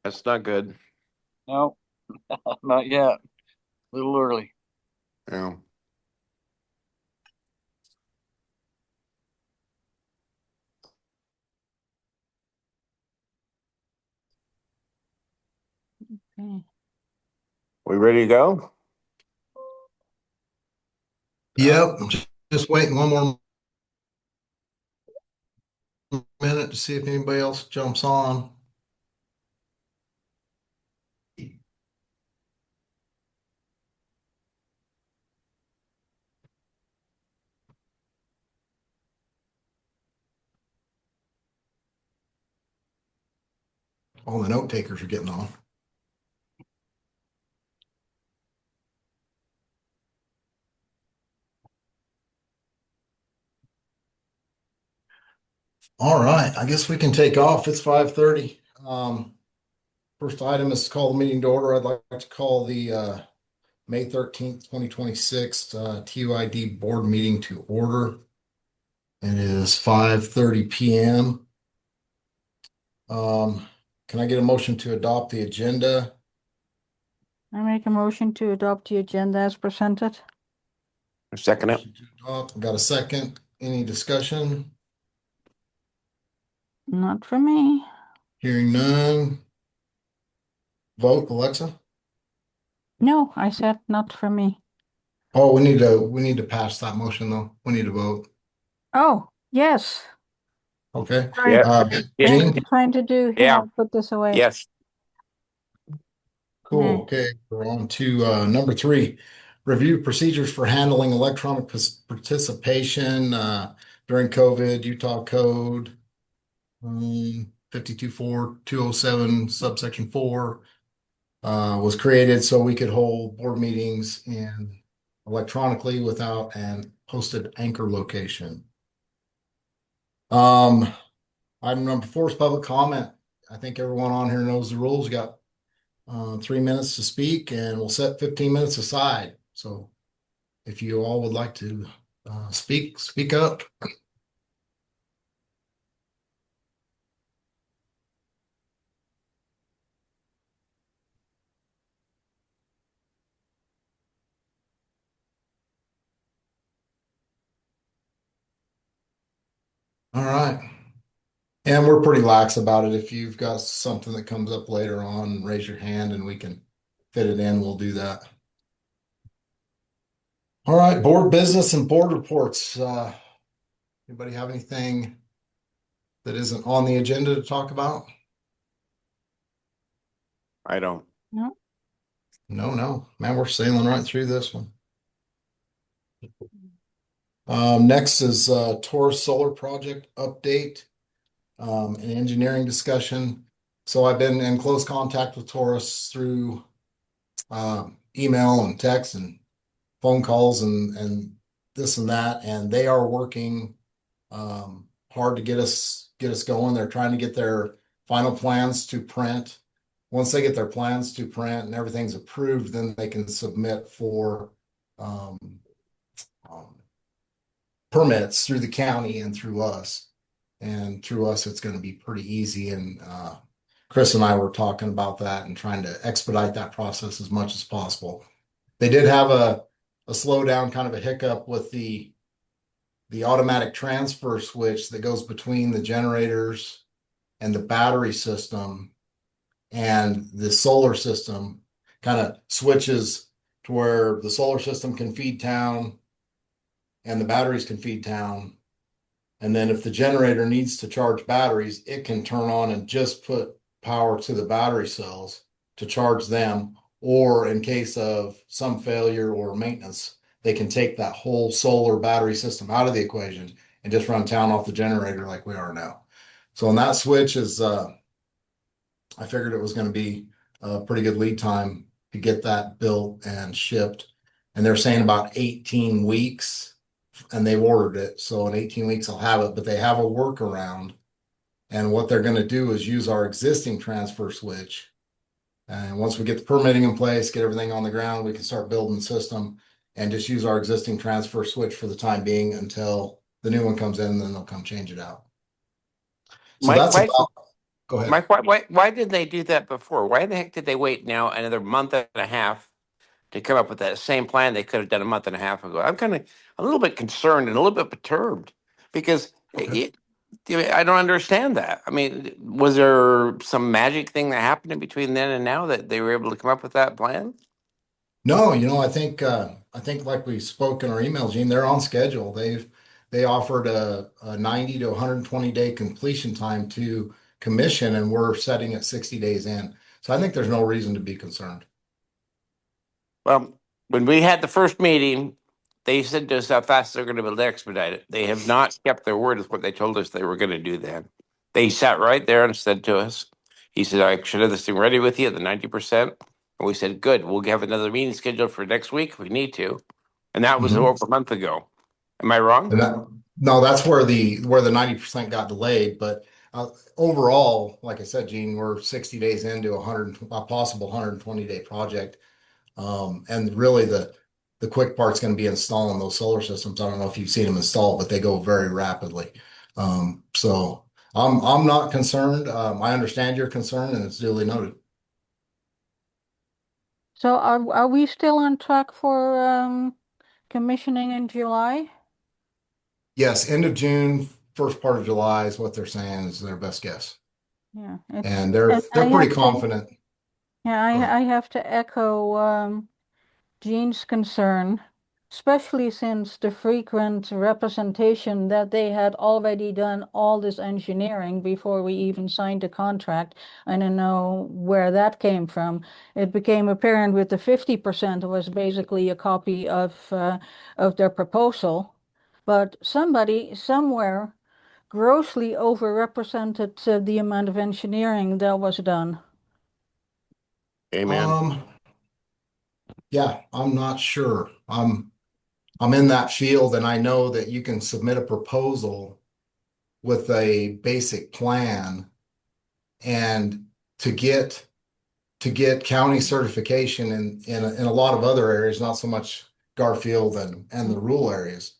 That's not good. No, not yet. A little early. Yeah. Okay. We ready to go? Yep, just waiting one more minute to see if anybody else jumps on. All the note takers are getting on. All right, I guess we can take off. It's 5:30. First item is to call the meeting to order. I'd like to call the May 13th, 2026 TUID board meeting to order. It is 5:30 p.m. Can I get a motion to adopt the agenda? I make a motion to adopt the agenda as presented. Second it. Motion to adopt. Got a second? Any discussion? Not for me. Hearing none. Vote, Alexa. No, I said not for me. Oh, we need to pass that motion though. We need to vote. Oh, yes. Okay. Sorry, Yeah. Yeah. Gene? trying to do here. Yeah. I'll put this away. Yes. Cool. Nay. Okay. We're on to number 3. Review procedures for handling electronic participation during COVID. Utah Code 524207 subsection 4 was created so we could hold board meetings in electronically without an posted anchor location. Item number 4 is public comment. I think everyone on here knows the rules. We got 3 minutes to speak, and we'll set 15 minutes aside. So if you all would like to speak up. All right. And we're pretty lax about it. If you've got something that comes up later on, raise your hand and we can fit it in. We'll do that. All right, board business and board reports. Anybody have anything that isn't on the agenda to talk about? I don't. No. No. Man, we're sailing right through this one. Next is TORUS solar project update, and engineering discussion. So I've been in close contact with TORUS through email and text and phone calls and this and that, and they are working hard to get us going. They're trying to get their final plans to print. Once they get their plans to print and everything's approved, then they can submit for um, um, permits through the county and through us. And through us, it's going to be pretty easy. And Chris and I were talking about that and trying to expedite that process as much as possible. They did have a slowdown, kind of a hiccup with the automatic transfer switch that goes between the generators and the battery system, and the solar system kind of switches to where the solar system can feed town and the batteries can feed town. And then if the generator needs to charge batteries, it can turn on and just put power to the battery cells to charge them. Or in case of some failure or maintenance, they can take that whole solar battery system out of the equation and just run town off the generator like we are now. So on that switch is, I figured it was going to be a pretty good lead time to get that built and shipped. And they're saying about 18 weeks, and they've ordered it. So in 18 weeks, I'll have it, but they have a workaround. And what they're going to do is use our existing transfer switch. And once we get the permitting in place, get everything on the ground, we can start building the system and just use our existing transfer switch for the time being until the new one comes in, and then they'll come change it out. So My that's question, about, Go ahead. Mike, why did they do that before? Why the heck did they wait now another month and a half to come up with that same plan they could have done a month and a half ago? I'm kind of a little bit concerned and a little bit perturbed because Okay. I don't understand that. I mean, was there some magic thing that happened in between then and now that they were able to come up with that plan? No, I think like we spoke in our email, Gene, they're on schedule. They offered a 90 to 120 day completion time to commission, and we're setting at 60 days in. So I think there's no reason to be concerned. Well, when we had the first meeting, they said to us how fast they're going to be able to expedite it. They have not kept their word with what they told us they were going to do then. They sat right there and said to us, he said, I should have this thing ready with you at the 90%. And we said, good, we'll have another meeting scheduled for next week if we need to. And that was Mhm. over a month ago. Am I wrong? And no, that's where the 90% got delayed. But overall, like I said, Gene, we're 60 days into a possible 120 day project. And really the quick part's going to be installing those solar systems. I don't know if you've seen them installed, but they go very rapidly. So I'm not concerned. I understand your concern, and it's duly noted. So are we still on track for commissioning in July? Yes, end of June, first part of July is what they're saying is their best guess, Yeah, and they're and I they're have pretty to, confident. yeah, Go ahead. I have to echo Jean's concern, especially since the frequent representation that they had already done all this engineering before we even signed the contract. I don't know where that came from. It became apparent with the 50% was basically a copy of their proposal, but somebody somewhere grossly overrepresented the amount of engineering that was done. Amen. Um, yeah, I'm not sure. I'm in that field, and I know that you can submit a proposal with a basic plan, and to get county certification in a lot of other areas, not so much Garfield and the rural areas,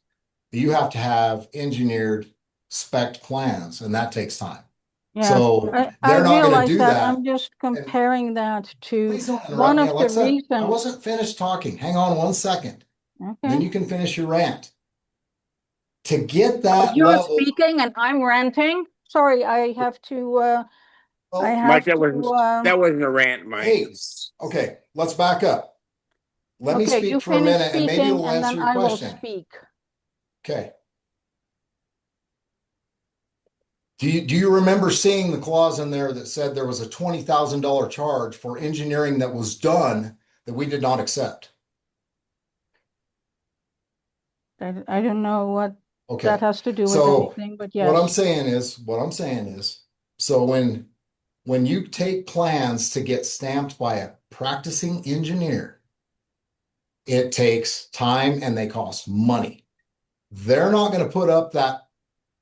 you have to have engineered spec plans, and that takes time. Yeah, So I they're not going to realize do that. that. I'm just And comparing that to please don't one interrupt me, of the Alexa. I reasons. wasn't finished talking. Hang on 1 second. Then Okay. you can finish your rant. To get Oh, that you're level, speaking and I'm ranting. Sorry, I well, Mike, have to, that wasn't a rant, Mike. hey, okay, let's back up. Let me okay, you speak for a finish minute, and maybe speaking it'll and answer then your I will question. speak. Okay. Do you remember seeing the clause in there that said there was a $20,000 charge for engineering that was done that we did not accept? I don't know what that Okay. has to do with So anything, but what I'm yes. saying is, so when you take plans to get stamped by a practicing engineer, it takes time and they cost money. They're not going to put up that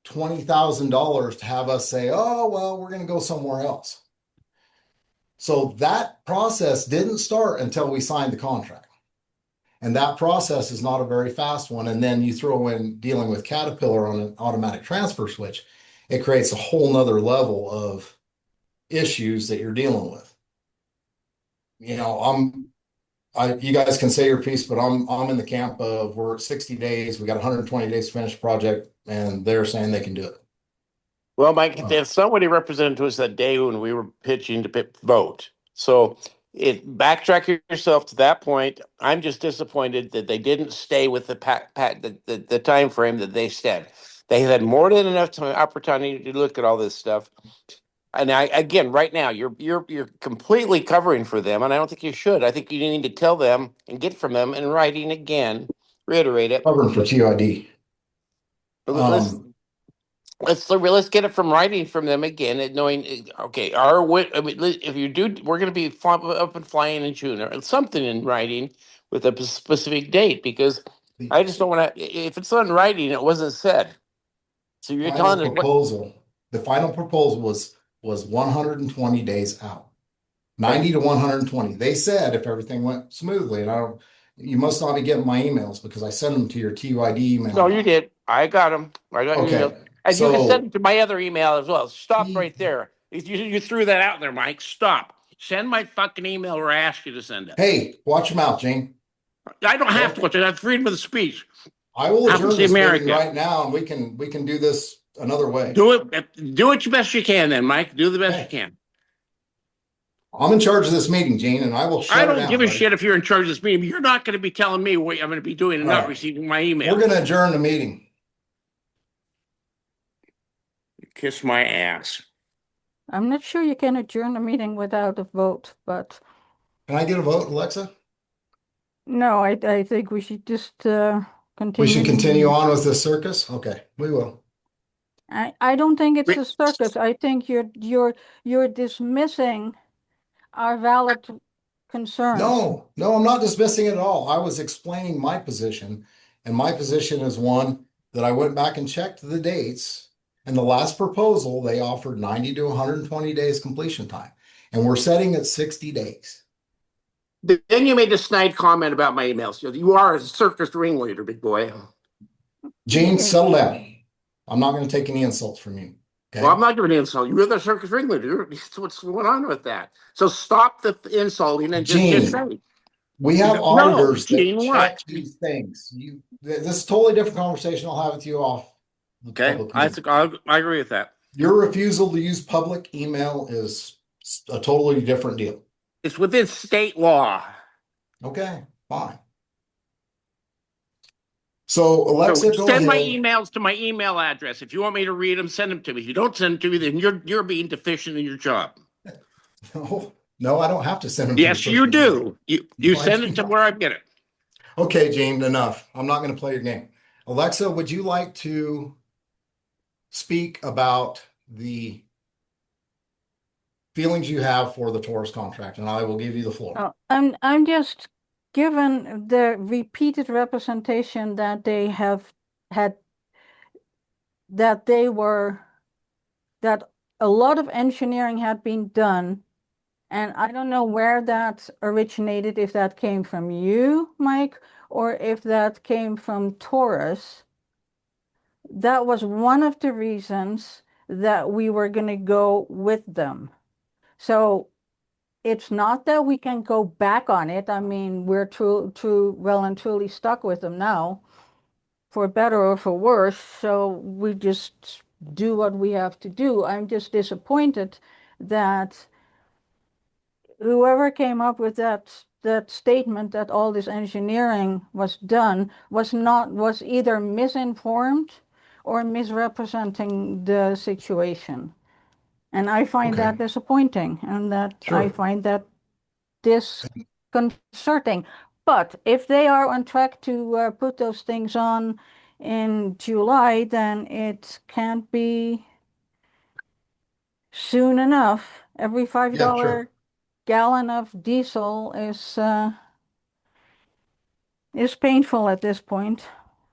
$20,000 to have us say, oh, well, we're going to go somewhere else. So that process didn't start until we signed the contract. And that process is not a very fast one. And then you throw in dealing with Caterpillar on an automatic transfer switch, it creates a whole nother level of issues that you're dealing with. You know, you guys can say your piece, but I'm in the camp of we're at 60 days, we got 120 days to finish the project, and they're saying they can do it. Well, Mike, Oh, if somebody represented to us that day when we were pitching to vote. So backtrack yourself to that point. I'm just disappointed that they didn't stay with the time frame that they said. They had more than enough time, opportunity to look at all this stuff. And again, right now, you're completely covering for them, and I don't think you should. I think you need to tell them and get from them in writing again, reiterate it. covering for TUID. Let's let's get it from writing from them again, and knowing okay, I mean, if you do, we're going to be up and flying in June or something in writing with a specific date because The I just don't want to. If it's not in writing, it wasn't said. So you're final telling us what? proposal, the final proposal was 120 days out. Right. 90 to 120. They said if everything went smoothly, and you must not be getting my emails because I send them to your TUID No, email. you did. I got them. I got your email, Okay, and you can send so them to my other email as well. Stop he, right there. You threw that out there, Mike. Stop. Send my fucking email or I ask you to send it. Hey, watch your mouth, Gene. I don't have to Okay. watch it. I have freedom of speech. I will Happens adjourn to this meeting America. right now, and we can do this another way. Do it. Do it your best you can, then, Mike. Do the best Okay. you can. I'm in charge of this meeting, Gene, and I will I shut her don't down, give a buddy. shit if you're in charge of this meeting. You're not going to be telling me what I'm going to be doing and All not right. receiving my email. We're going to adjourn the meeting. Kiss my ass. I'm not sure you can adjourn the meeting without a vote, but Can I get a vote, Alexa? no, I think we should just We continue. should continue on with this circus? Okay, we will. I don't think it's Re- a circus. I think you're dismissing our valid concerns. No, I'm not dismissing it at all. I was explaining my position, and my position is one that I went back and checked the dates, and the last proposal, they offered 90 to 120 days completion time, and we're setting at 60 days. Then you made a snide comment about my emails. You are a circus ringleader, big boy. Gene, Okay. settle down. I'm not going to take any insults from you. Okay. Well, I'm not giving an insult. You're the circus ringleader. That's what's going on with that. So stop the insulting and just Gene, say. we have No, auditors Gene, that what? check these things. This is a totally different conversation. I'll have with you off the Okay, public I meeting. think I agree with that. Your refusal to use public email is a totally different deal. It's within state law. Okay, fine. So Alexa, So go send my ahead. emails to my email address. If you want me to read them, send them to me. If you don't send them to me, then you're being deficient in your job. No, I don't have to send them to Yes, your you personal email. do. You No, I send do it to not. where I get it. Okay, Gene, enough. I'm not going to play your game. Alexa, would you like to speak about the feelings you have for the TORUS contract? And I will give you the floor. Oh, I'm just given the repeated representation that they have had, that that a lot of engineering had been done, and I don't know where that originated, if that came from you, Mike, or if that came from TORUS. That was one of the reasons that we were going to go with them. So it's not that we can go back on it. I mean, we're well and truly stuck with them now, for better or for worse. So we just do what we have to do. I'm just disappointed that whoever came up with that statement that all this engineering was done was either misinformed or misrepresenting the situation. And I find Okay. that disappointing, and that I Sure. find that disconcerting. But if they are on track to put those things on in July, then it can't be soon enough. Every $5 Yeah, sure. gallon of diesel is painful at this point.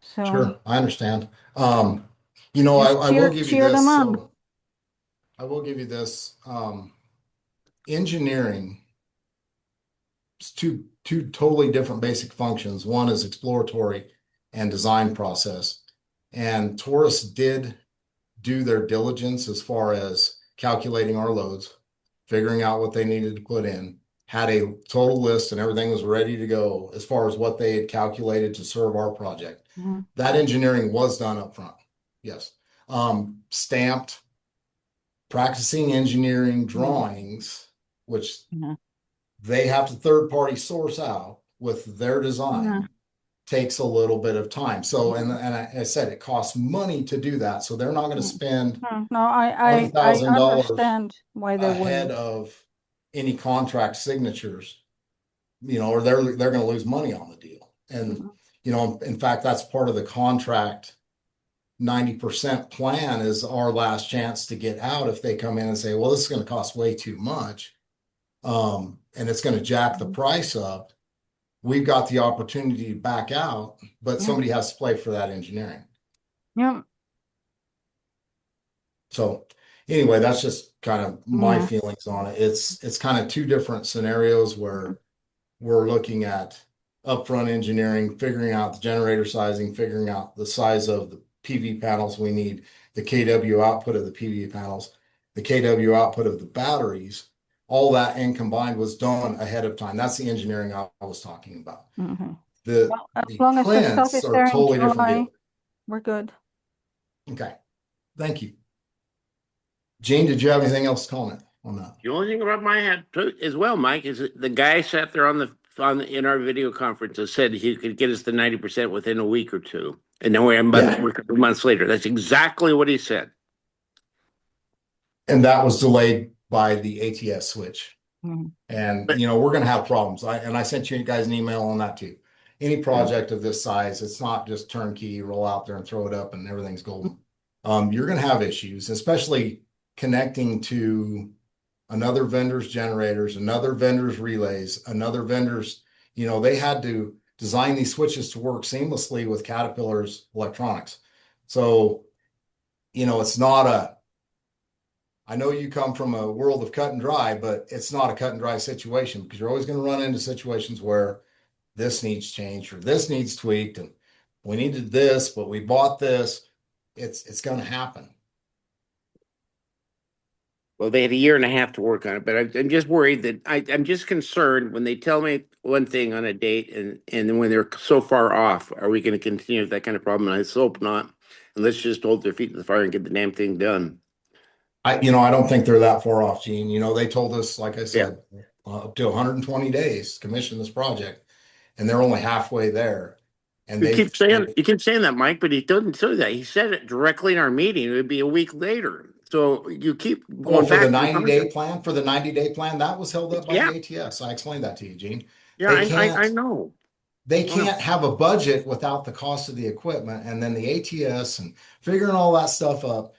So Sure. I understand. just I will give you cheer them this. on. So I will give you this. Engineering is two totally different basic functions. One is exploratory and design process. And TORUS did do their diligence as far as calculating our loads, figuring out what they needed to put in, had a total list, and everything was ready to go as far as what they had calculated to serve our project. Mhm. That engineering was done up front. Yes. Stamped practicing engineering drawings, which Mhm. they have to third party source out with their design, Yeah. takes a little bit of time. So, and I said it costs money to do that. So they're not going to spend No, I $20,000 understand why they ahead wouldn't. of any contract signatures, or they're going to lose money on the deal. And, Mhm. in fact, that's part of the contract 90% plan is our last chance to get out if they come in and say, well, this is going to cost way too much. And it's going to jack the price up. We've got the opportunity to back out, but Yeah. somebody has to play for that engineering. Yeah. So anyway, that's just kind of my Yeah. feelings on it. It's kind of two different scenarios where we're looking at upfront engineering, figuring out the generator sizing, figuring out the size of the PV panels we need, the KW output of the PV panels. the KW output of the batteries, all that and combined was done ahead of time. That's the engineering I was talking about. Mhm. The Well, as the long as the stuff prints is are a there in totally different July, deal. we're good. Okay, thank you. Gene, did you have anything else to comment on that? The only thing about my head too, as well, Mike, is that the guy sat there in our video conference and said he could get us to 90% within a week or two, and then we're a couple months later. That's exactly what he said. And that was delayed by the ATS switch. Mhm. And But we're going to have problems. I sent you guys an email on that too. Any project of this size, it's not just turnkey, roll out there and throw it up and everything's golden. You're going to have issues, especially connecting to another vendor's generators, another vendor's relays, another vendor's, they had to design these switches to work seamlessly with Caterpillar's electronics. So, it's not I know you come from a world of cut and dry, but it's not a cut and dry situation because you're always going to run into situations where this needs changed or this needs tweaked and we needed this, but we bought this. It's going to happen. well, they had a year and a half to work on it. But I'm just worried that I'm just concerned when they tell me one thing on a date and then when they're so far off, are we going to continue with that kind of problem? And I hope not. And let's just hold their feet to the fire and get the damn thing done. I don't think they're that far off, Gene. They told us, like I Yeah. said, up to 120 days to commission this project, and they're only halfway there. And You keep saying that, Mike, but he doesn't say that. He said it directly in our meeting. It would be a week later. So you keep oh, going for the back. 90-day plan, that was held up by Yeah, the ATS. I explained that to you, Gene. yeah, They I can't know. they I know. can't have a budget without the cost of the equipment and then the ATS and figuring all that stuff up.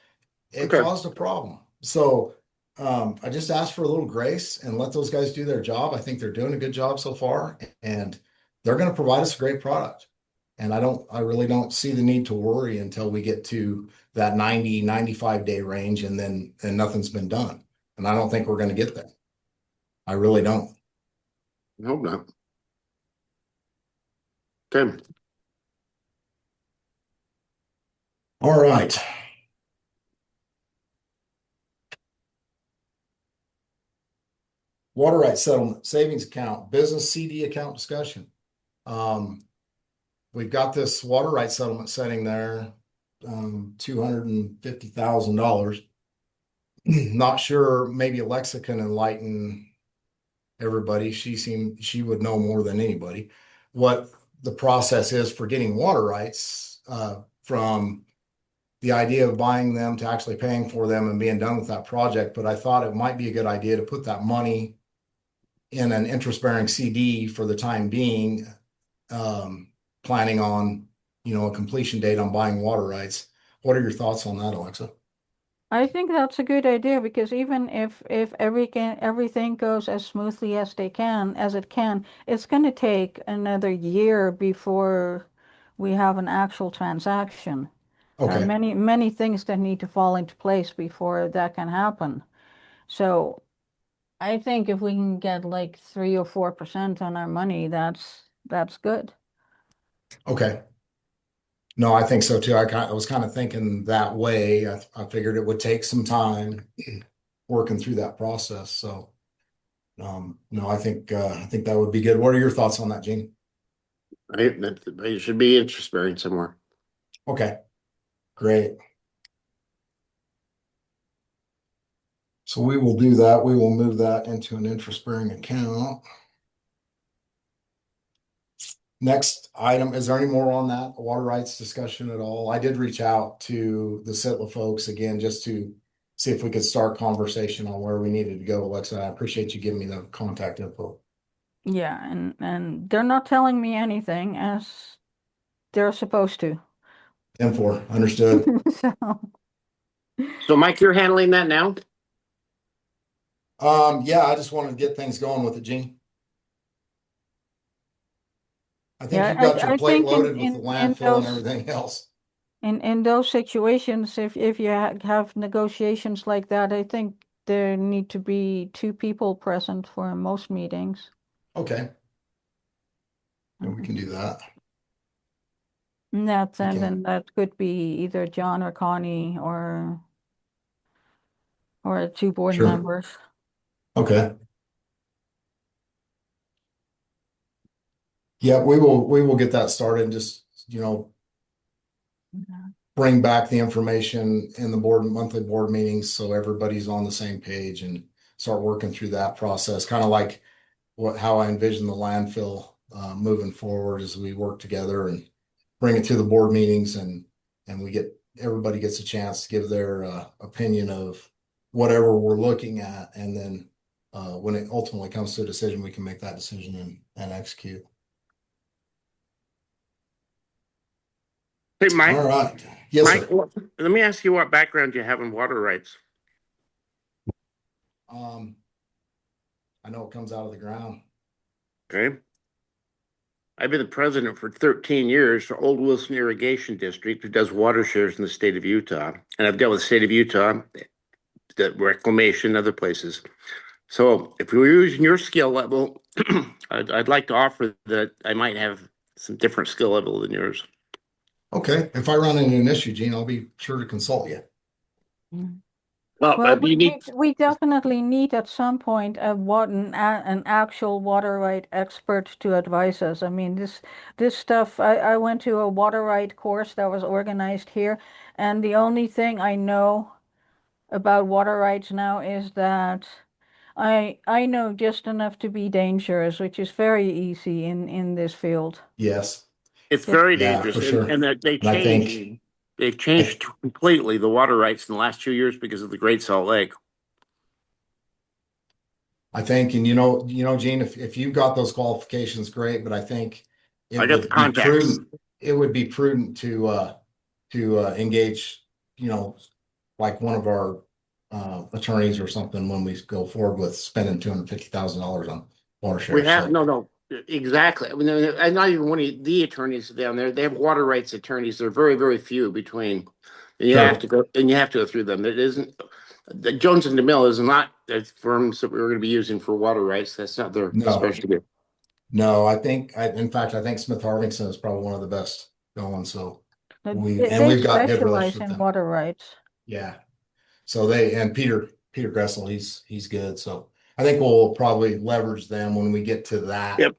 It Okay. caused a problem. So I just asked for a little grace and let those guys do their job. I think they're doing a good job so far, and they're going to provide us a great product. And I really don't see the need to worry until we get to that 90, 95-day range and nothing's been done. And I don't think we're going to get there. I really don't. I hope not. Okay. All right. Water rights settlement, savings account, business CD account discussion. We've got this water rights settlement setting there, $250,000. Not sure, maybe Alexa can enlighten everybody. She would know more than anybody what the process is for getting water rights, from the idea of buying them to actually paying for them and being done with that project. But I thought it might be a good idea to put that money in an interest-bearing CD for the time being, planning on, a completion date on buying water rights. What are your thoughts on that, Alexa? I think that's a good idea because even if everything goes as smoothly as it can, it's going to take another year before we have an actual transaction. There are Okay. many things that need to fall into place before that can happen. So I think if we can get like 3 or 4% on our money, that's good. Okay. No, I think so too. I was kind of thinking that way. I figured it would take some time working through that process. So, no, I think that would be good. What are your thoughts on that, Gene? It should be interest bearing somewhere. Okay, great. So we will do that. We will move that into an interest-bearing account. Next item, is there any more on that water rights discussion at all? I did reach out to the Sitla folks again just to see if we could start conversation on where we needed to go. Alexa, I appreciate you giving me the contact info. Yeah, and they're not telling me anything as they're supposed to. M4, understood. So So, Mike, you're handling that now? Yeah, I just wanted to get things going with it, Gene. I think yeah, you've got your I plate think loaded with the landfill and everything else. in those situations, if you have negotiations like that, I think there need to be two people present for most meetings. Okay, and we can do that. And We then can. that could be either John or Connie or or two board Sure. members. Okay. Yeah, we will get that started and just, bring back the information in the monthly board meetings so everybody's on the same page and start working through that process. Kind of like how I envision the landfill moving forward as we work together and bring it to the board meetings and everybody gets a chance to give their opinion of whatever we're looking at, and then when it ultimately comes to a decision, we can make that decision and execute. Hey, Mike, All right. Yes, Mike, sir. let me ask you what background you have in water rights. I know it comes out of the ground. Okay. I've been the president for 13 years for Old Wilson Irrigation District, who does water shares in the state of Utah. And I've dealt with the state of Utah, the reclamation, other places. So if we were using your skill level, I'd like to offer that I might have some different skill level than yours. Okay. If I run into an issue, Gene, I'll be sure to consult you. Well, Well, you need, we definitely need at some point an actual water right expert to advise us. I mean, this stuff, I went to a water right course that was organized here, and the only thing I know about water rights now is that I know just enough to be dangerous, which is very easy in this field. Yes. it's It, very Yeah, dangerous, for sure. and that And I think they've I, changed completely the water rights in the last 2 years because of the Great Salt Lake. I think, and Gene, if you've got those qualifications, great, but I think it I got the would be contacts. prudent, it would be prudent to engage, like one of our attorneys or something when we go forward with spending $250,000 on water We share. have So no, exactly. I mean, and not even one of the attorneys down there. They have water rights attorneys. They're very, very few between. And sure. you have to go through them. It isn't the Jones and DeMille is not the firms that we're going to be using for water rights. That's not their No, specialty. no, in fact, I think Smith Harvington is probably one of the best going. So they we've got good specialize relations with in them. water rights. Yeah. So and Peter Gressel, he's good. So I think we'll probably leverage them when we get to that Yep.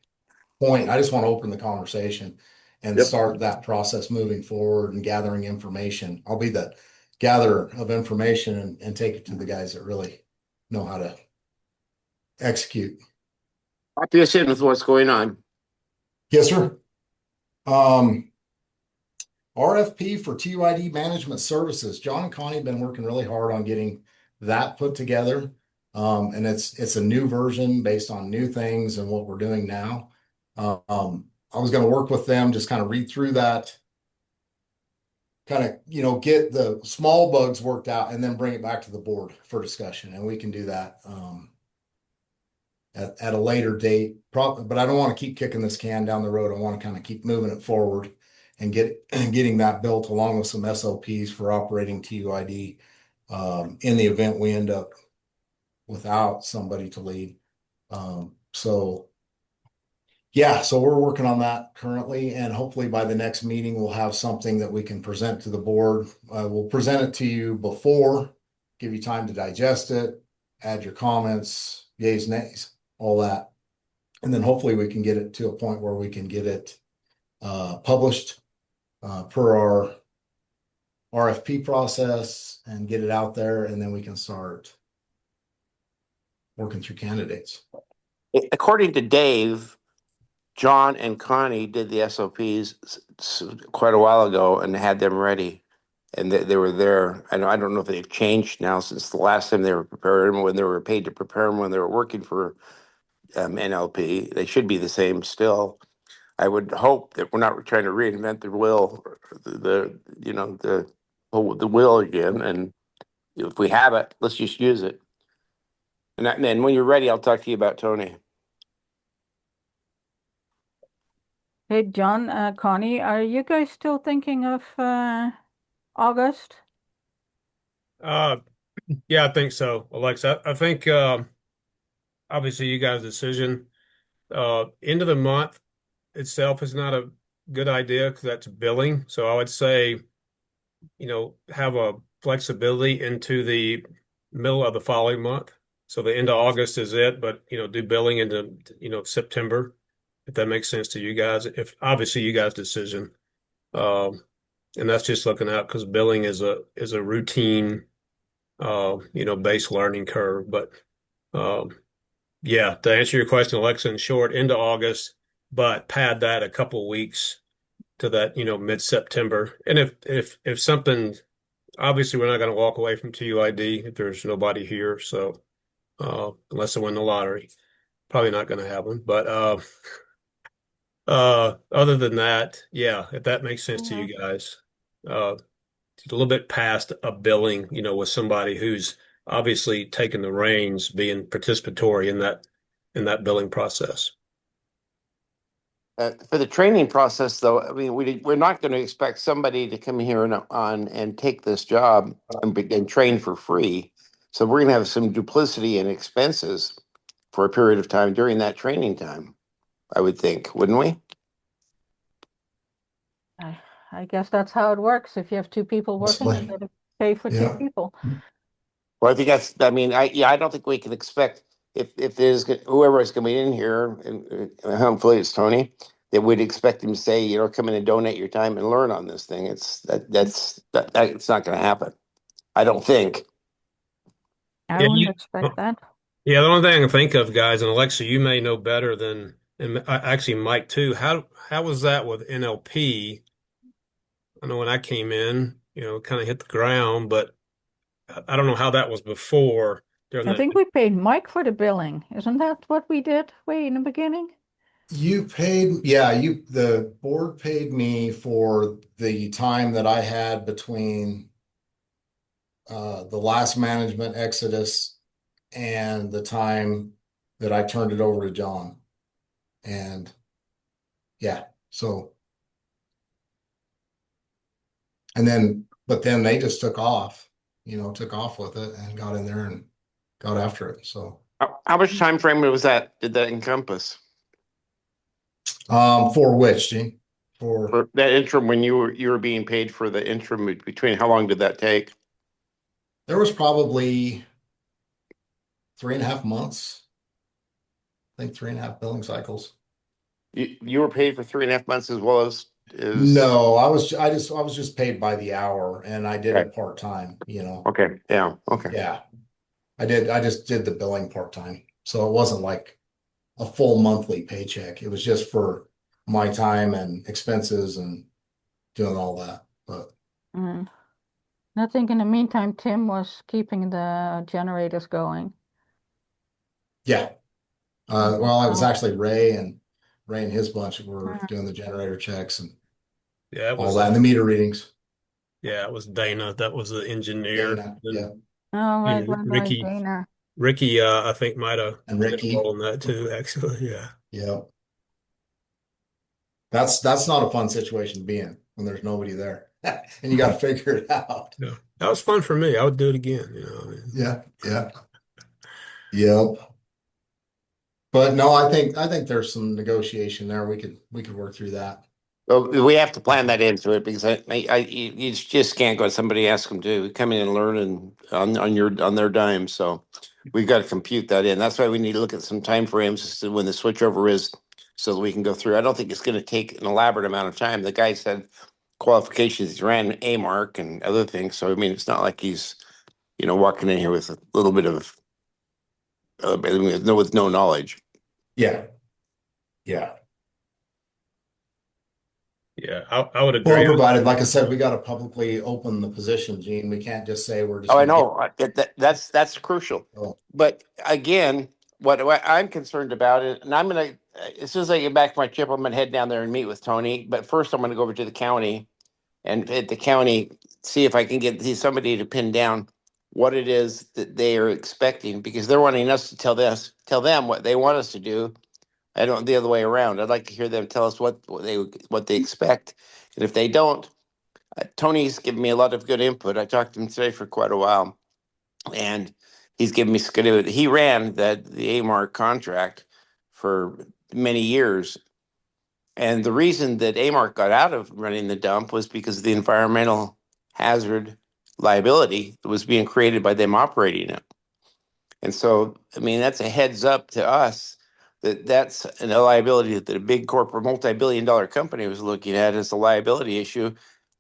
point. I just want to open the conversation and Yep. start that process moving forward and gathering information. I'll be the gatherer of information and take it to the guys that really know how to execute. Copy us in with what's going on. Yes, sir. Um, RFP for TUID management services. John and Connie have been working really hard on getting that put together. And it's a new version based on new things and what we're doing now. I was going to work with them, just kind of read through that, kind of, get the small bugs worked out and then bring it back to the board for discussion. And we can do that at a later date. But I don't want to keep kicking this can down the road. I want to kind of keep moving it forward and getting that built along with some SOPs for operating TUID in the event we end up without somebody to lead. So we're working on that currently, and hopefully by the next meeting, we'll have something that we can present to the board. We'll present it to you before, give you time to digest it, add your comments, yays, nays, all that. And then hopefully we can get it to a point where we can get it published per our RFP process and get it out there, and then we can start working through candidates. According to Dave, John and Connie did the SOPs quite a while ago and had them ready, and they were there. I don't know if they've changed now since the last time they were prepared them, when they were paid to prepare them, when they were working for NLP. They should be the same still. I would hope that we're not trying to reinvent the wheel, the wheel again. And if we have it, let's just use it. And then when you're ready, I'll talk to you about Tony. Hey, John, Connie, are you guys still thinking of August? Yeah, I think so, Alexa. I think obviously you guys' decision. End of the month itself is not a good idea because that's billing. So I would say, have a flexibility into the middle of the following month. So the end of August is it, but do billing into, September, if that makes sense to you guys. If obviously you guys' decision. And that's just looking out because billing is a routine based learning curve. But yeah, to answer your question, Alexa, in short, into August, but pad that a couple weeks to that, mid-September. And if something, obviously we're not going to walk away from TUID if there's nobody here. So unless I win the lottery, probably not going to happen. But other than that, yeah, if that makes sense to Mhm. you guys, a little bit past a billing, with somebody who's obviously taking the reins, being participatory in that billing process. For the training process, though, I mean, we're not going to expect somebody to come here and take this job and train for free. So we're going to have some duplicity in expenses for a period of time during that training time, I would think, wouldn't we? I guess that's how it works. If you have two people working, you Possibly. gotta pay for two Yeah. people. Well, I think I mean, I don't think we can expect if there's whoever is coming in here, and hopefully it's Tony, that we'd expect him to say, come in and donate your time and learn on this thing. It's not going to happen. I don't think. I Yeah, wouldn't expect that. yeah. The only thing I can think of, guys, and Alexa, you may know better than, and actually Mike too. How was that with NLP? I know when I came in, kind of hit the ground, but I don't know how that was before during I that. think we paid Mike for the billing. Isn't that what we did way in the beginning? The board paid me for the time that I had between the last management exodus and the time that I turned it over to John. And yeah, so but then they just took off, took off with it and got in there and got after it. So How much time frame was that? Did that encompass for which, Gene? For for that interim when you were being paid for the interim between? How long did that take? there was probably 3.5 months. I think 3.5 billing cycles. You were paid for 3.5 months as well as No, I was just paid by the hour and I did okay. it part-time. Okay, yeah, okay. Yeah. I just did the billing part-time. So it wasn't like a full monthly paycheck. It was just for my time and expenses and doing all that. But Mm. I think in the meantime, Tim was keeping the generators going. yeah. Well, it was Oh, actually Ray and his bunch were mm. doing the generator checks and Yeah, all that, and the meter readings. it was Dana. That was the engineer. Dana, And, yeah, Oh, right, right, Ricky, Dana. I think might have and played a Ricky. role in that too, actually. Yeah. Yeah. That's not a fun situation to be in when there's nobody there. And you got to figure it out. Yeah. That was fun for me. I would do it again. Yeah, yeah. Yep. But no, I think there's some negotiation there. We could work through that. Well, we have to plan that into it because you just can't go. Somebody ask them to come in and learn and on their dime. So we've got to compute that in. That's why we need to look at some time frames as to when the switchover is, so that we can go through. I don't think it's going to take an elaborate amount of time. The guy said qualifications. He ran a mark and other things. So I mean, it's not like he's walking in here with a little bit of with no knowledge. Yeah, yeah. Yeah, I would Well, agree. provided, like I said, we got to publicly open the position, Gene. We can't just say we're just Oh, I going to. know. That's crucial. Oh, But again, what I'm concerned about is, and I'm gonna as soon as I get back to my trip, I'm gonna head down there and meet with Tony. But first, I'm gonna go over to the county and at the county see if I can get somebody to pin down what it is that they are expecting, because they're wanting us to tell them what they want us to do. I don't the other way around. I'd like to hear them tell us what they expect, and if they don't, Tony's given me a lot of good input. I talked to him today for quite a while, and he's given me good. He ran the AMARC contract for many years, and the reason that AMARC got out of running the dump was because of the environmental hazard liability that was being created by them operating it. And so, I mean, that's a heads up to us that that's a liability that a big corporate multi-billion-dollar company was looking at as a liability issue.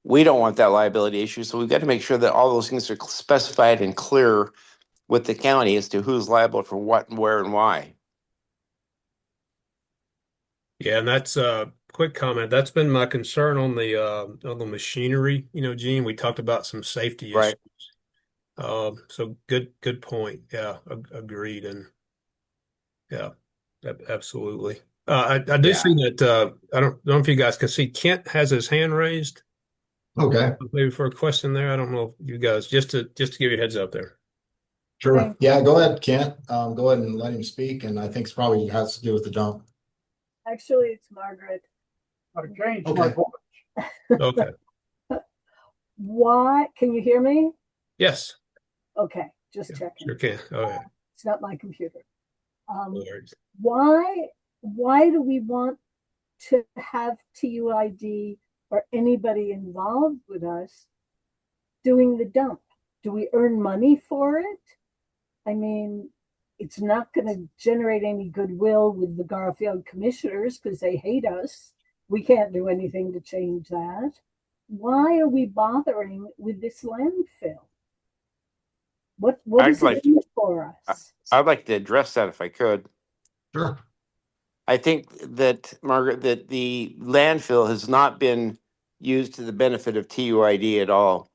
We don't want that liability issue, so we've got to make sure that all those things are specified and clear with the county as to who's liable for what and where and why. Yeah, and that's a quick comment. That's been my concern on the machinery. Gene, we talked about some safety issues. Right. So good point. Yeah, agreed. And yeah, absolutely. I do Yeah. see that. I don't know if you guys can see Kent has his hand raised. Okay, Maybe for a question there. I don't know if you guys just to give you a heads up there. sure. Okay. Yeah, go ahead, Kent. Go ahead and let him speak. And I think it's probably has to do with the dump. Actually, it's Margaret. I changed Okay. my voice. Okay. Why? Can you hear me? Yes. Okay, just Yeah, checking. sure can. Okay. It's not my computer. No worries. Why do we want to have TUID or anybody involved with us doing the dump? Do we earn money for it? I mean, it's not going to generate any goodwill with the Garfield commissioners because they hate us. We can't do anything to change that. Why are we bothering with this landfill? What I'd is like it in for us? I'd like to address that if I could. Sure. I think that, Margaret, that the landfill has not been used to the benefit of TUID at all.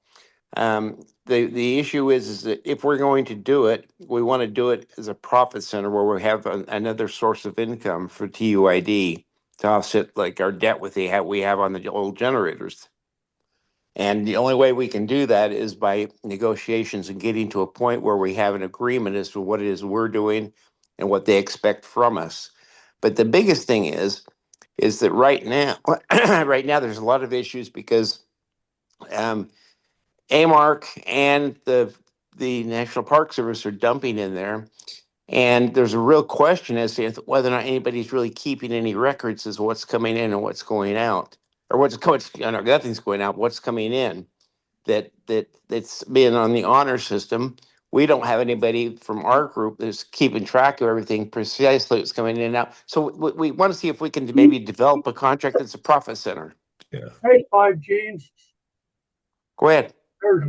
The issue is that if we're going to do it, we want to do it as a profit center where we have another source of income for TUID to offset like our debt we have on the old generators. And the only way we can do that is by negotiations and getting to a point where we have an agreement as to what it is we're doing and what they expect from us. But the biggest thing is that right now, right now, there's a lot of issues because AMARC and the National Park Service are dumping in there. And there's a real question as to whether or not anybody's really keeping any records as what's coming in and what's going out, or nothing's going out, what's coming in. That's being on the honor system. We don't have anybody from our group that's keeping track of everything precisely that's coming in and out. So we want to see if we can maybe develop a contract that's a profit center. Yeah. Hey, 5Gs. Go ahead. There's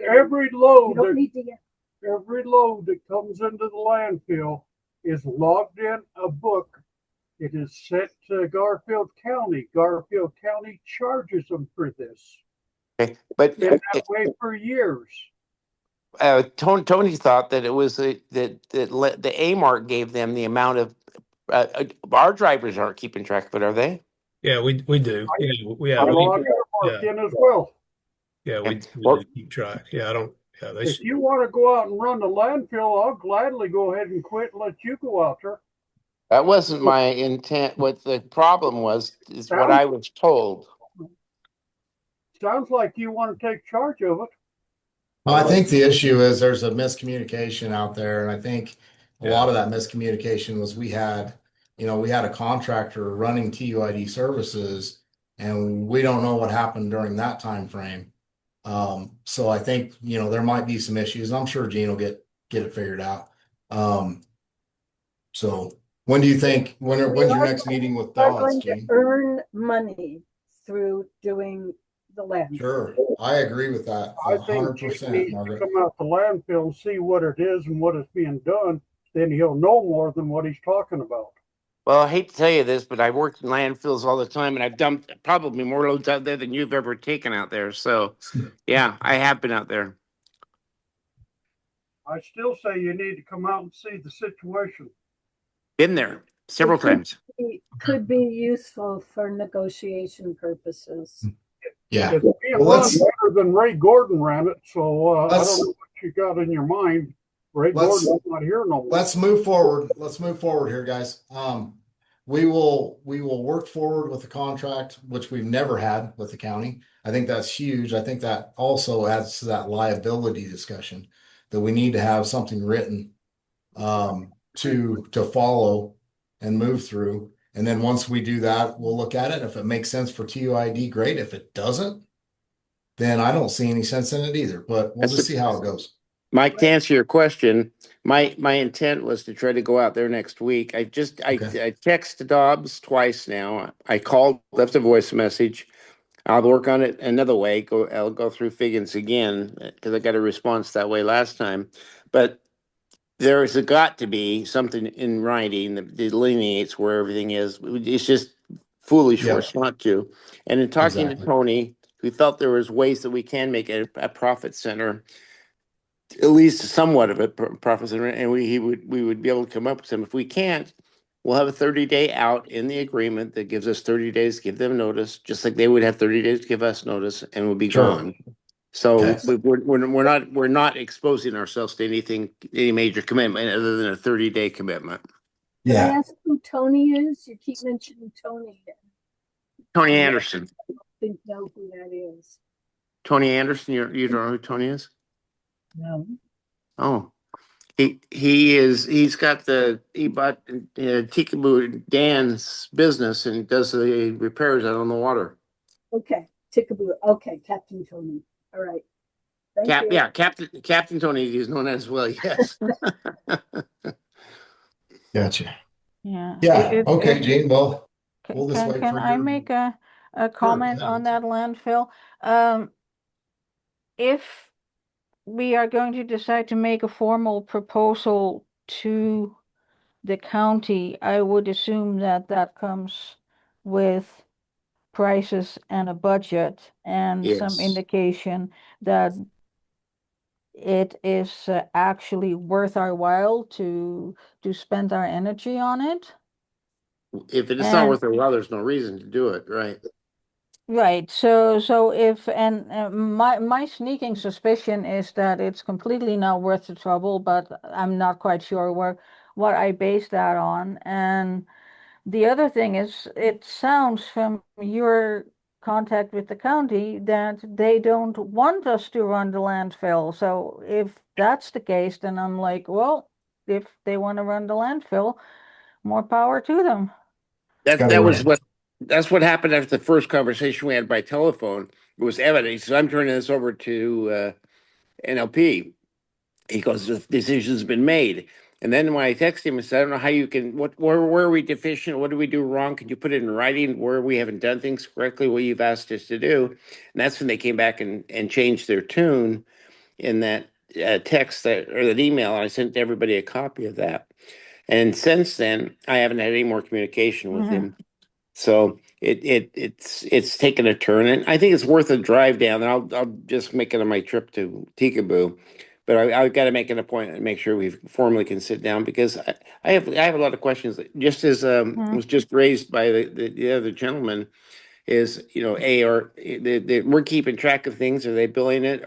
every You load don't that need to get. every load that comes into the landfill is logged in a book. It is sent to Garfield County. Garfield County charges them for this. Okay. But It's been that way for years. Tony thought that it was that the AMARC gave them the amount of our drivers aren't keeping track of it, are they? Yeah, we do. Yeah, we I have. log our work in as well. Yeah, we Well- do keep track. Yeah, I don't. Yeah, they If should. you want to go out and run the landfill, I'll gladly go ahead and quit and let you go out there. That wasn't my intent. What the problem was is what I was told. Sounds like you want to take charge of it. Well, I think the issue is there's a miscommunication out there, and I think a Yeah. lot of that miscommunication was we had a contractor running TUID services, and we don't know what happened during that time frame. So I think there might be some issues. I'm sure Gene will get it figured out. So when do you think when's your next meeting with We're Dodds, going to Gene? earn money through doing the landfill. Sure, I agree with that I think Jim 100%, needs to Margaret. come out the landfill and see what it is and what is being done. Then he'll know more than what he's talking about. Well, I hate to tell you this, but I worked in landfills all the time, and I've dumped probably more loads out there than you've ever taken out there. So, yeah, I have been out there. I still say you need to come out and see the situation. Been there several times. Could be useful for negotiation purposes. Yeah. It's being Well, run better than Ray Gordon ran it, so I Let's- don't know what you got in your mind. Ray Let's- Gordon's not here no more. Let's move forward. Let's move forward here, guys. We will work forward with the contract, which we've never had with the county. I think that's huge. I think that also adds to that liability discussion that we need to have something written to follow and move through. And then once we do that, we'll look at it. If it makes sense for TUID, great. If it doesn't, then I don't see any sense in it either, but we'll That's just see how it goes. Mike, to answer your question, my intent was to try to go out there next week. I Okay. texted Dobbs twice now. I called, left a voice message. I'll work on it another way. I'll go through Figgins again because I got a response that way last time. But there has got to be something in writing that delineates where everything is. It's just foolish for Yep, us not to. And in talking to exactly. Tony, we felt there was ways that we can make it a profit center, at least somewhat of a profit center, and we would be able to come up with some. If we can't, we'll have a 30-day out in the agreement that gives us 30 days to give them notice, just like they would have 30 days to give us notice, and we'll be Sure. gone. So Okay. we're not exposing ourselves to any major commitment other than a 30-day commitment. Can I Yeah. ask who Tony is? You keep mentioning Tony. Tony I Anderson. don't know who that is. Tony Anderson, you don't know who Tony is? No. Oh, he bought Tikaboo Dan's business and does the repairs out on the water. Okay. Tickaboo. Okay. Captain Tony. All right. Thank you. Captain Tony is known as well. Yes. Gotcha. Yeah. Yeah. Okay, Gene. Well, we'll just wait Can for I your. make a Sure. comment Yeah. on that landfill? If we are going to decide to make a formal proposal to the county, I would assume that that comes with prices and a budget and some Yes. indication that it is actually worth our while to spend our energy on it. If it is not And worth their while, there's no reason to do it, right? right, so if and my sneaking suspicion is that it's completely not worth the trouble, but I'm not quite sure what I base that on. And the other thing is, it sounds from your contact with the county that they don't want us to run the landfill. So if that's the case, then I'm like, well, if they want to run the landfill, more power to them. That Gotta that was run. what that's what happened after the first conversation we had by telephone. It was evident. He says, I'm turning this over to NLP. He goes, the decision's been made. And then when I texted him, I said, I don't know how you can, where are we deficient? What do we do wrong? Can you put it in writing where we haven't done things correctly, what you've asked us to do? And that's when they came back and changed their tune in that text or that email. I sent everybody a copy of that. And since then, I haven't had any more communication with Mhm. him. So it's taken a turn, and I think it's worth a drive down. And I'll just make it on my trip to Tikaboo, but I've got to make an appointment and make sure we formally can sit down because I have a lot of questions. Just as Mhm. was just raised by the other gentleman, is we're keeping track of things? Are they billing it?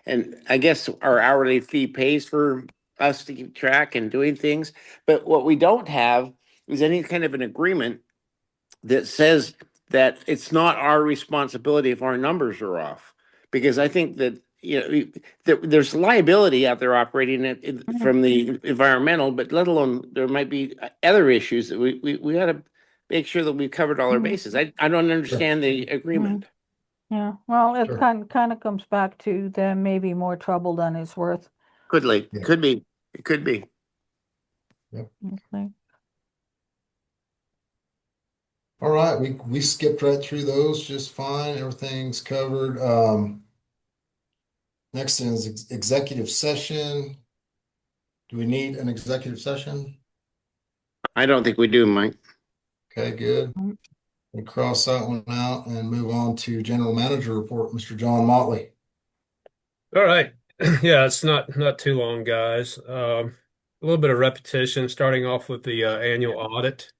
And I guess our hourly fee pays for us to keep track and doing things, but what we don't have is any kind of an agreement that says that it's not our responsibility if our numbers are off. Because I think that there's liability out there operating it Mhm. from the environmental, but let alone there might be other issues that we got to make sure that we've covered all our Mhm. bases. I don't Sure. understand the Mhm. agreement. Yeah, well, it Sure. kind of comes back to there may be more trouble than it's worth. Yeah. Could be, it could be. Yep. Okay. All right. We skipped right through those just fine. Everything's covered. Next is executive session. Do we need an executive session? I don't think we do, Mike. Okay, good. Mm. We cross that one out and move on to general manager report, Mr. John Motley. All right. Yeah, it's not too long, guys. A little bit of repetition, starting off with the annual audit.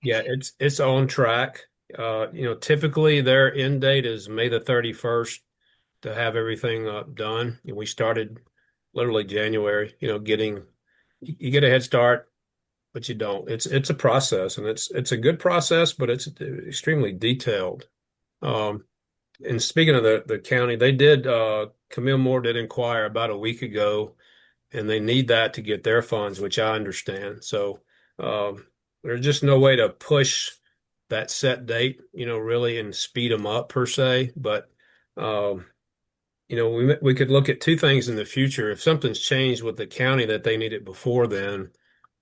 Yeah, it's on track. Typically their end date is May the 31st to have everything done. And we started literally January, getting you get a head start, but you don't. It's a process, and it's a good process, but it's extremely detailed. Um, and speaking of the county, they did Camille Moore did inquire about a week ago, and they need that to get their funds, which I understand. So there's just no way to push that set date, really, and speed them up per se. But we could look at two things in the future. If something's changed with the county that they needed before then,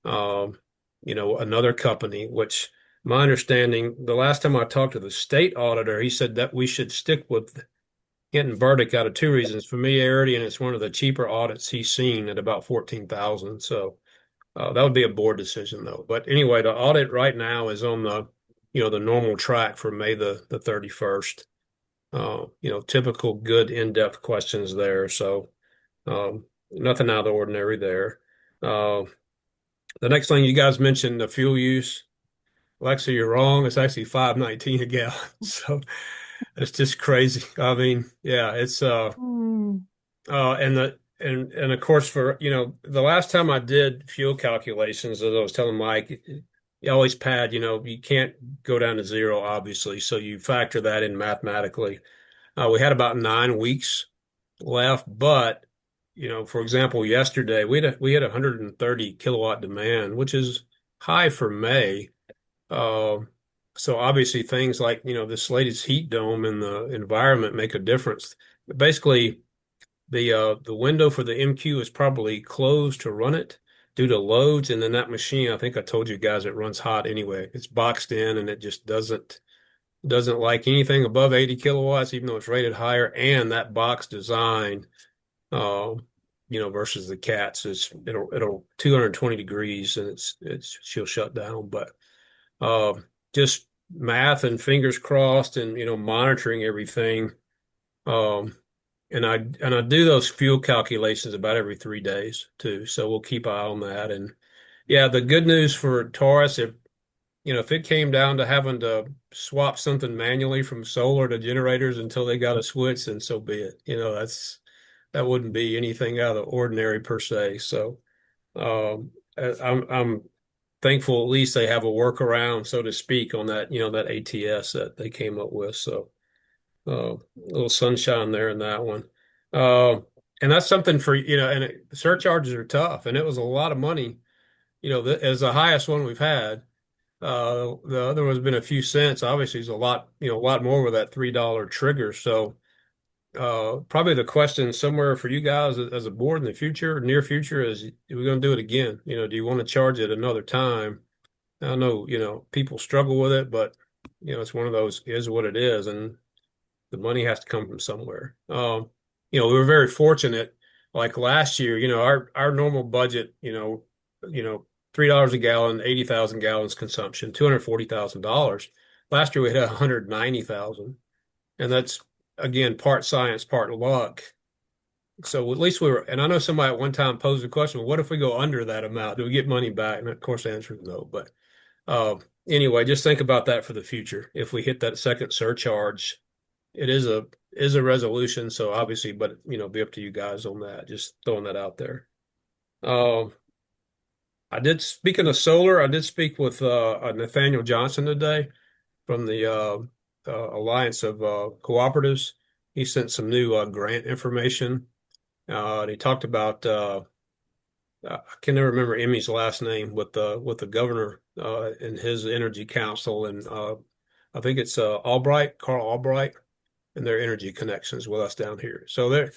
um, another company, which my understanding, the last time I talked to the state auditor, he said that we should stick with getting verdict out of two reasons: familiarity, and it's one of the cheaper audits he's seen at about 14,000. So that would be a board decision though. But anyway, the audit right now is on the normal track for May the 31st. Typical good in-depth questions there. So nothing out of the ordinary there. Uh, the next thing you guys mentioned, the fuel use. Well, actually, you're wrong. It's actually 5.19 a gallon. So it's just crazy. I mean, yeah, it's Hmm. and of course for the last time I did fuel calculations, as I was telling Mike, you always pad, you can't go down to zero, obviously. So you factor that in mathematically. We had about 9 weeks left, but for example, yesterday we had 130 kilowatt demand, which is high for May. Uh, so obviously things like, this latest heat dome in the environment make a difference. Basically, the window for the MQ is probably closed to run it due to loads, and then that machine, I think I told you guys, it runs hot anyway. It's boxed in and it just doesn't like anything above 80 kilowatts, even though it's rated higher. And that box design, uh, versus the cats, it'll 220 degrees and she'll shut down. But uh, just math and fingers crossed, and monitoring everything. Um, and I do those fuel calculations about every 3 days too. So we'll keep eye on that. And yeah, the good news for TORUS, if it came down to having to swap something manually from solar to generators until they got a switch, then so be it. That wouldn't be anything out of the ordinary per se. So I'm thankful at least they have a workaround, so to speak, on that ATS that they came up with. So a little sunshine there in that one. Uh, and that's something for, surcharges are tough, and it was a lot of money, as the highest one we've had. The other one's been a few cents. Obviously, it's a lot more with that $3 trigger. So, probably the question somewhere for you guys as a board in the future, near future, is we're going to do it again. Do you want to charge it another time? I know, people struggle with it, but it's one of those is what it is, and the money has to come from somewhere. We were very fortunate. Like last year, our normal budget, $3 a gallon, 80,000 gallons consumption, $240,000. Last year we had 190,000, and that's again part science, part luck. So at least we were. And I know somebody at one time posed the question: "What if we go under that amount? Do we get money back?" And of course, the answer is no. But uh, anyway, just think about that for the future. If we hit that second surcharge, it is a resolution. So obviously, but be up to you guys on that. Just throwing that out there. Um, speaking of solar, I did speak with Nathaniel Johnson today from the Alliance of Cooperatives. He sent some new grant information. And he talked about I can never remember Emmy's last name with the governor and his energy council, and I think it's Carl Albright, and their energy connections with us down here. So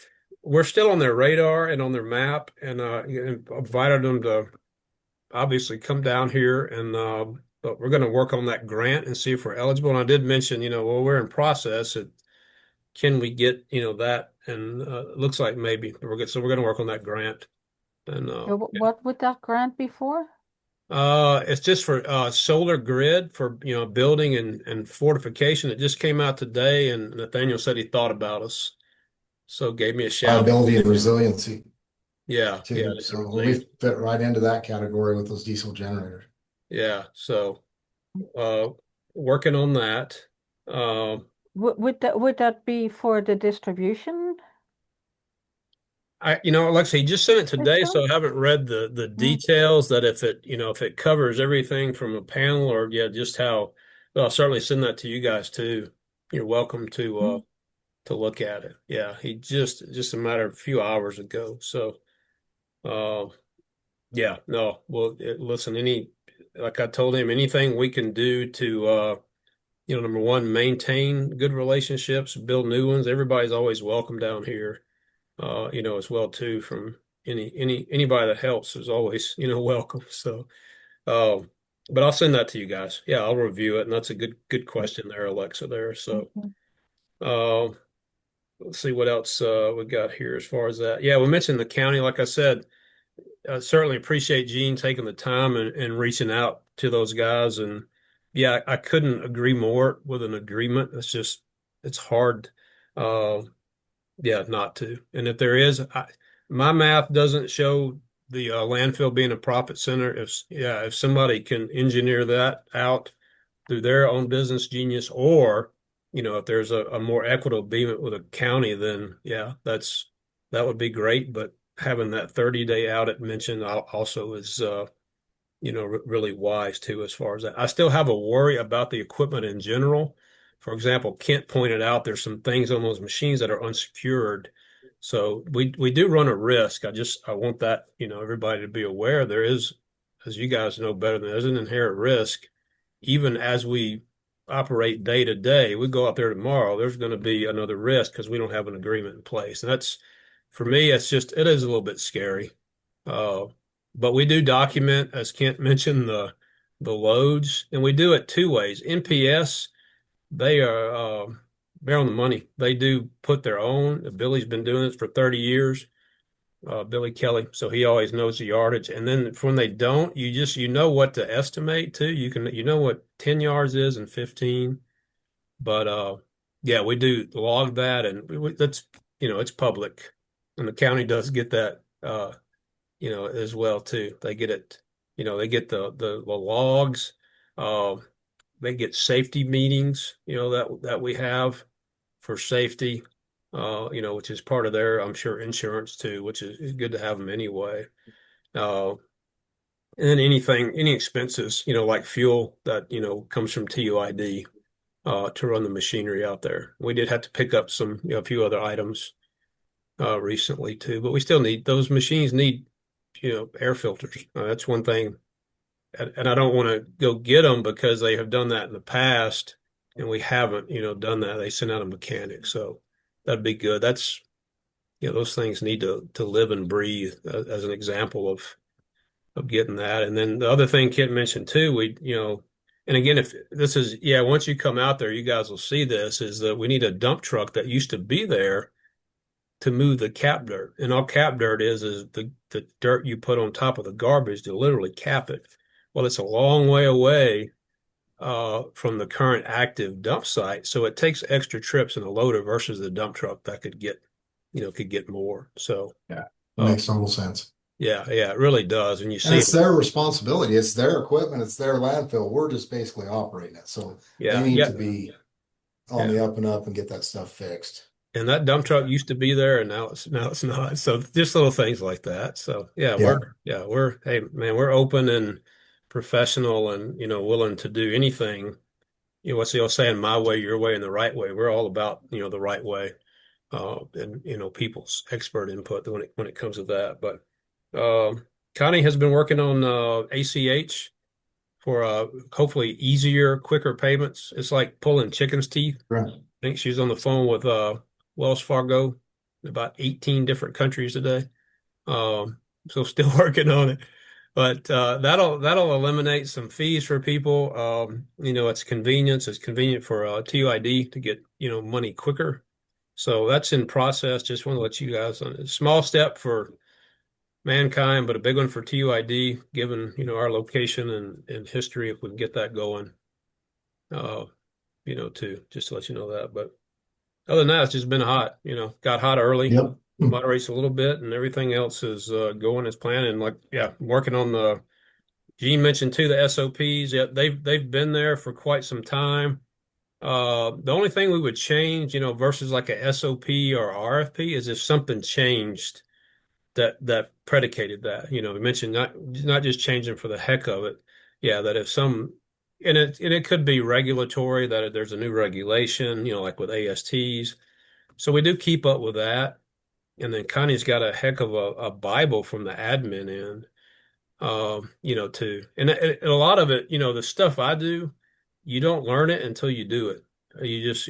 we're still on their radar and on their map, and invited them to obviously come down here, and but we're going to work on that grant and see if we're eligible. And I did mention, well, we're in process. Can we get, that? And it looks like maybe so we're going to work on that grant. And What would that grant be for? it's just for solar grid for, building and fortification. It just came out today, and Nathaniel said he thought about us, so gave me a shout. Liability and resiliency Yeah, yeah, too. So we fit right into that category with those diesel generators. yeah. So working on that. Would that be for the distribution Alexa, he just sent it today, so system? I haven't read the Mm. details that if it covers everything from a panel, or yeah, just how. Well, I'll certainly send that to you guys too. You're welcome to look at it. Yeah, he just a matter of a few hours ago. So, uh, yeah, no, well, listen, like I told him, anything we can do to, number one, maintain good relationships, build new ones. Everybody's always welcome down here, as well too. From anybody that helps is always, welcome. So, uh, but I'll send that to you guys. Yeah, I'll review it, and that's a good question there, Alexa. There. So, Mhm. uh, let's see what else we got here as far as that. Yeah, we mentioned the county. Like I said, I certainly appreciate Gene taking the time and reaching out to those guys. And yeah, I couldn't agree more with an agreement. It's hard, uh, yeah, not to. And if there is, my math doesn't show the landfill being a profit center. If somebody can engineer that out through their own business genius, or if there's a more equitable agreement with a county, then yeah, that would be great. But having that 30-day audit mentioned also is really wise too, as far as that. I still have a worry about the equipment in general. For example, Kent pointed out there's some things on those machines that are unsecured. So we do run a risk. I want that, everybody to be aware there is, as you guys know better than there's an inherent risk. Even as we operate day to day, we go out there tomorrow, there's going to be another risk because we don't have an agreement in place. And that's, for me, it is a little bit scary. Uh, but we do document, as Kent mentioned, the loads, and we do it two ways. NPS, they are they're on the money. They do put their own. Billy's been doing this for 30 years, Billy Kelly, so he always knows the yardage. And then when they don't, you know what to estimate too. You know what 10 yards is and 15. But yeah, we do log that, and that's it's public, and the county does get that. As well too. They get it, they get the logs. Uh, they get safety meetings, that we have for safety, which is part of their, I'm sure, insurance too, which is good to have them anyway. Uh, and then any expenses, like fuel that, comes from TUID, to run the machinery out there. We did have to pick up some, a few other items, recently too, but we still need, those machines need, air filters. That's one thing. And I don't want to go get them because they have done that in the past and we haven't, done that. They sent out a mechanic. So that'd be good. That's, those things need to live and breathe, as an example of getting that. And then the other thing Kent mentioned too, and again, if this is, yeah, once you come out there, you guys will see this, is that we need a dump truck that used to be there to move the cap dirt. And all cap dirt is the dirt you put on top of the garbage to literally cap it. Well, it's a long way away from the current active dump site. So it takes extra trips in a loader versus the dump truck that could get more. So Yeah, it uh, makes total sense. yeah, it really does. And you And see it's their responsibility. It's their equipment. It's their landfill. We're just basically operating it. So they yeah, need yeah, to be on yeah. the up and up and get that stuff fixed. And that dump truck used to be there, and now it's not. So just little things like that. So yeah, Yeah. we're hey man, we're open and professional, and willing to do anything. What's the old saying? My way, your way, and the right way. We're all about the right way, and people's expert input when it comes to that. But Connie has been working on ACH for hopefully easier, quicker payments. It's like pulling chicken's teeth. Right. I think she's on the phone with Wells Fargo, about 18 different countries today. So still working on it, but that'll eliminate some fees for people. It's convenience. It's convenient for TUID to get money quicker. So that's in process. Just want to let you guys on a small step for mankind, but a big one for TUID, given our location and history. If we can get that going, uh, too, just to let you know that. But other than that, it's just been hot. Got hot early, Yep. moderates a little bit, and everything else is going as planned. And like, yeah, working on the. Gene mentioned too the SOPs. Yeah, they've been there for quite some time. The only thing we would change, versus like a SOP or RFP, is if something changed that predicated that. We mentioned not just changing for the heck of it. Yeah, that if some and it could be regulatory, that there's a new regulation, like with ASTs. So we do keep up with that. And then Connie's got a heck of a Bible from the admin end, too. And a lot of it, the stuff I do, you don't learn it until you do it. You just,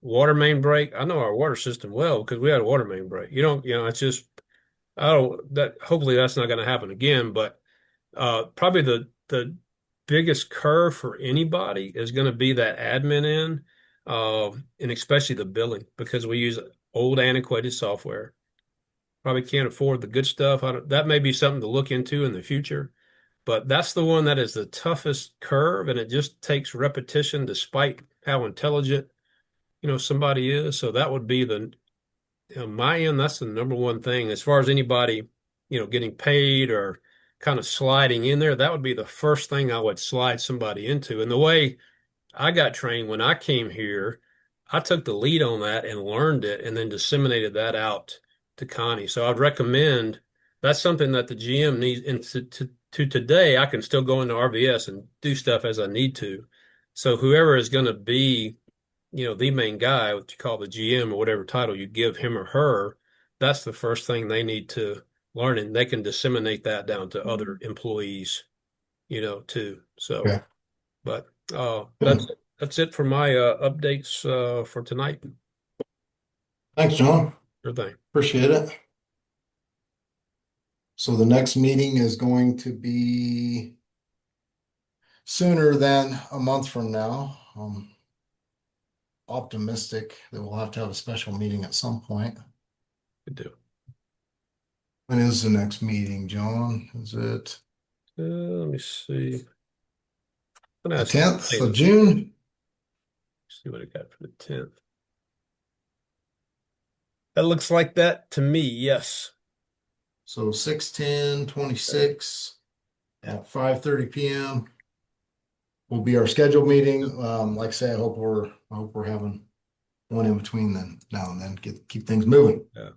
water main break. I know our water system well because we had a water main break. You don't, it's just, I don't, that hopefully that's not going to happen again, but probably the biggest curve for anybody is going to be that admin end, and especially the billing because we use old antiquated software. Probably can't afford the good stuff. That may be something to look into in the future, but that's the one that is the toughest curve, and it just takes repetition despite how intelligent, somebody is. So that would be on my end, that's the number one thing. As far as anybody, getting paid or kind of sliding in there, that would be the first thing I would slide somebody into. And the way I got trained when I came here, I took the lead on that and learned it and then disseminated that out to Connie. So I'd recommend that's something that the GM needs. And to today, I can still go into RVS and do stuff as I need to. So whoever is going to be, the main guy, what you call the GM or whatever title you give him or her, that's the first thing they need to learn, and they can disseminate that down to other employees, too. So, Okay. but that's it for my updates for tonight. Thanks, John. Sure thing. Appreciate it. So the next meeting is going to be sooner than a month from now. Optimistic that we'll have to have a special meeting at some point. Good deal. When is the next meeting, John? Is it Let me see. I'm gonna the ask 10th of June? See what I got for the 10th. That looks like that to me, yes. So 6/10/26 at 5:30 p.m. will be our scheduled meeting. Like I say, I hope we're having one in between now and then. Keep things moving. Yeah,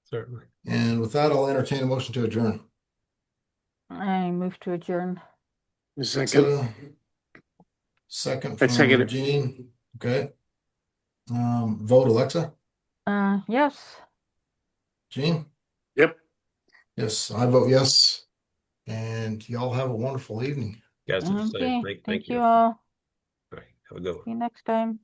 certainly. And with that, I'll entertain a motion to adjourn. I move to adjourn. Second. Second I second from it. Gene. Okay. Vote, Alexa. Yes. Gene? Yep. Yes, I vote yes. And y'all have a wonderful evening. Guys, do the same. Okay. Thank you. you all. All right, have a good one. See you next time.